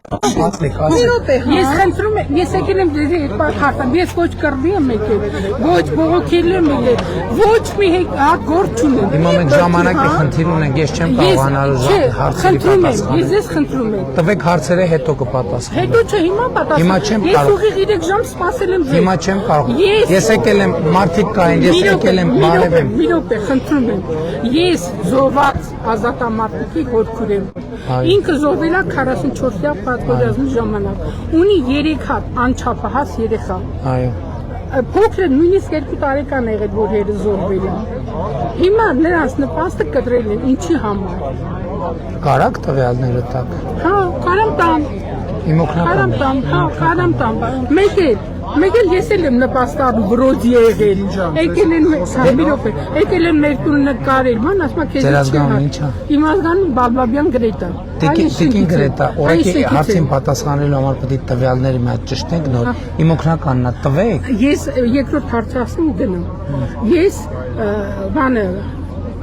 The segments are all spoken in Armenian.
Ես խնդրում եմ, ես եկել եմ ձեզ հետ հարցամ, ես ոչ կռվի եմ եկել, ոչ բողոքել եմ եկել, ոչ մի հատ գործ չունեմ։ Հիմա մենք ժամանակի խնդիր ունենք, ես չեմ կարողանալու հարցերի պատասխանել։ Ես ձեզ խնդրում եմ։ Տվեք հարցերը հետո կպատասխանեմ։ Հետո չէ, հիմա պատասխան։ Հիմա չեմ Ես կարող։ ուղիղ 3 ժամ սպասել եմ ձեզ։ Հիմա չեմ կարող։ Ես եկել եմ մարդիկ կային, ես եկել եմ բարևեմ։ Մի րոպե, խնդրում եմ։ Ես զոհված ազատամարտիկի հորքուր եմ։ Ինքը զոհվել է 44-յա պատգամի ժամանակ։ Ունի 3 հատ անչափահաս երեխա։ Այո։ Փոքր նույնիսկ 2 տարեկան եղել, որ հերը զոհվել է։ Հիմա նրանց նպաստը կտրել են ինչի համար։ Կարակ տվյալները տակ։ Հա, կարամ տամ։ Իմ օգնական։ Կարամ տամ։ Մեկ էլ ես եմ նպաստարու բրոդի եղել։ Եկել են մի րոպե, եկել են մեր տուն նկարել, ման ասма քեզ Ձեր ազգանունը ի՞նչ է։ Իմ ազգանունը Բաբլաբյան Գրետա։ Տիկին Գրետա, օրակի հարցին պատասխանելու համար պետք է տվյալները մի հատ ճշտենք նոր։ Իմ օգնականն է, տվեք։ Ես երկրորդ հարցացնում գնում։ Ես բանը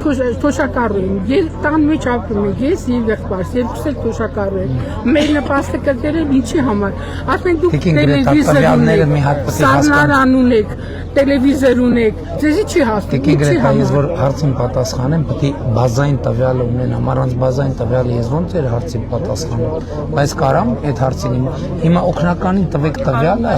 թոշակառու եմ, ես տան մեջ ապրում եմ, ես եւ եղբայրս, երկուսս էլ թոշակառու ենք։ Մեր նպաստը կրտել են ինչի համար։ Ասենք դուք տվյալները մի հատ պետք է հասկանան ունեք, տելևիզոր ունեք, ձեզի չի հասնում։ Տիկին Գրետա, ես որ հարցին պատասխանեմ, պետք է բազային տվյալ ունենամ, առանց բազային տվյալի ես ոնց էր հարցին պատասխանում։ Բայց կարամ այդ հարցին հիմա օգնականին տվեք տվյալը։